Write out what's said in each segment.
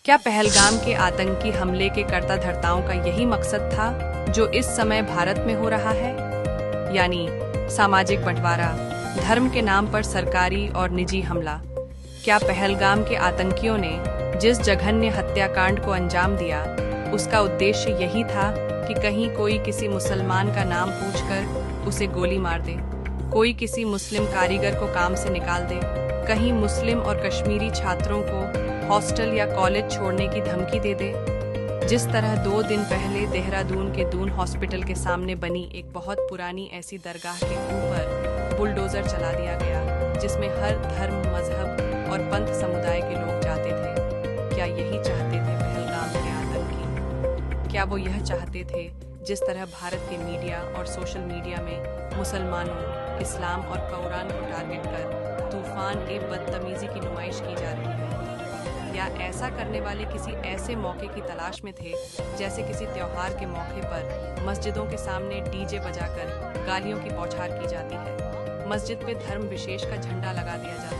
क्या पहलगाम के आतंकी हमले के कर्ता-धर्ताओं का यही मकसद था जो इस समय भारत में हो रहा है, यानी सामाजिक बंटवारा, धर्म के नाम पर सरकारी और निजी हमला? क्या पहलगाम के आतंकियों ने जिस जघन्य हत्याकांड को अंजाम दिया, उसका उद्देश्य यही था कि कहीं कोई किसी मुसलमान का नाम पूछकर उसे गोली मार दे, कोई किसी मुस्लिम कारीगर को काम से निकाल दे, कहीं मुस्लिम और कश्मीरी छात्रों को हॉस्टल या कॉलेज छोड़ने की धमकी दे दे? जिस तरह 2 दिन पहले देहरादून के दून हॉस्पिटल के सामने बनी एक बहुत पुरानी ऐसी दरगाह के ऊपर बुलडोजर चला दिया गया, जिसमें हर धर्म, मजहब और पंथ समुदाय के लोग जाते थे। क्या यही चाहते थे पहलगाम के आतंकी? क्या वो यह चाहते थे जिस तरह भारत के मीडिया और सोशल मीडिया में मुसलमानों, इस्लाम और कुरान को टारगेट कर तूफान-ए-बदतमीजी की नुमाइश की जा रही है? या ऐसा करने वाले किसी ऐसे मौके की तलाश में थे, जैसे किसी त्योहार के मौके पर मस्जिदों के सामने डीजे बजाकर गालियों की बौछार की जाती है, मस्जिद पे धर्म विशेष का झंडा लगा दिया जाता?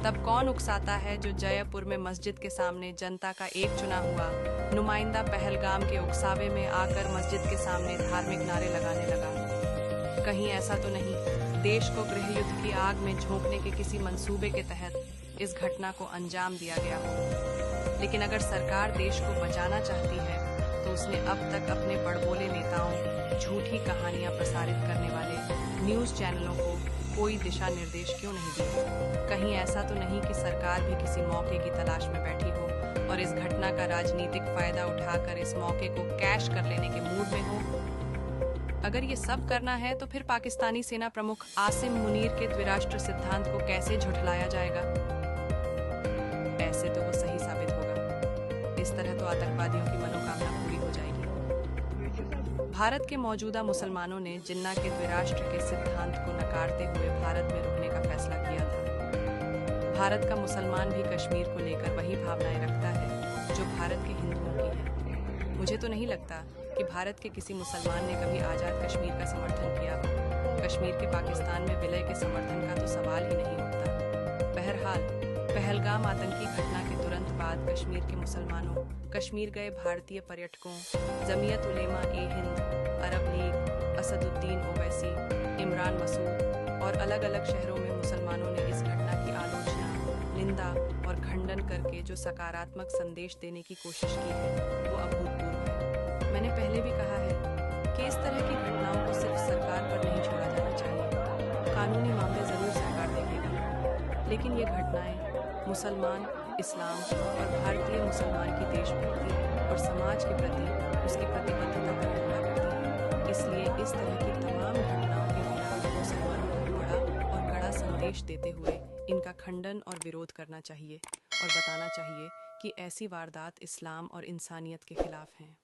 तब कौन उकसाता है जो जयपुर में मस्जिद के सामने जनता का एक चुना हुआ नुमाइंदा पहलगाम के उकसावे में आकर मस्जिद के सामने धार्मिक नारे लगाने लगा? कहीं ऐसा तो नहीं देश को गृहयुद्ध की आग में झोंकने के किसी मंसूबे के तहत इस घटना को अंजाम दिया गया हो? लेकिन अगर सरकार देश को बचाना चाहती है तो उसने अब तक अपने बड़बोले नेताओं, झूठी कहानियां प्रसारित करने वाले न्यूज़ चैनलों को कोई दिशा निर्देश क्यों नहीं दिए? कहीं ऐसा तो नहीं कि सरकार भी किसी मौके की तलाश में बैठी हो और इस घटना का राजनीतिक फायदा उठाकर इस मौके को कैश कर लेने के मूड में हो? अगर ये सब करना है तो फिर पाकिस्तानी सेना प्रमुख आसिम मुनीर के द्विराष्ट्र सिद्धांत को कैसे झुठलाया जाएगा? ऐसे तो वो सही साबित होगा। इस तरह तो आतंकवादियों की मनोकामना पूरी हो जाएगी। भारत के मौजूदा मुसलमानों ने जिन्ना के द्विराष्ट्र के सिद्धांत को नकारते हुए भारत में रुकने का फैसला किया था। भारत का मुसलमान भी कश्मीर को लेकर वही भावनाएं रखता है जो भारत के हिंदुओं की है। मुझे तो नहीं लगता कि भारत के किसी मुसलमान ने कभी आज़ाद कश्मीर का समर्थन किया हो। कश्मीर के पाकिस्तान में विलय के समर्थन का तो सवाल ही नहीं उठता। बहरहाल, पहलगाम आतंकी घटना के तुरंत बाद कश्मीर के मुसलमानों, कश्मीर गए भारतीय पर्यटकों, जमीयत उलेमा-ए-हिंद, अरब लीग, असदुद्दीन ओवैसी, इमरान मसूद और अलग-अलग शहरों में मुसलमानों ने इस घटना की आलोचना, निंदा और खंडन करके जो सकारात्मक संदेश देने की कोशिश की है, वो अभूतपूर्व है। मैंने पहले भी कहा है कि इस तरह की घटनाओं को सिर्फ सरकार पर नहीं छोड़ा जाना चाहिए। कानूनी मामले जरूर सरकार देखेगी, लेकिन ये घटनाएं मुसलमान, इस्लाम और भारतीय मुसलमान की देशभक्ति और समाज के प्रति उसकी प्रतिबद्धता पर हमला करती है। इसलिए इस तरह की तमाम घटनाओं के खिलाफ मुसलमानों को बड़ा और कड़ा संदेश देते हुए इनका खंडन और विरोध करना चाहिए और बताना चाहिए कि ऐसी वारदात इस्लाम और इंसानियत के खिलाफ हैं।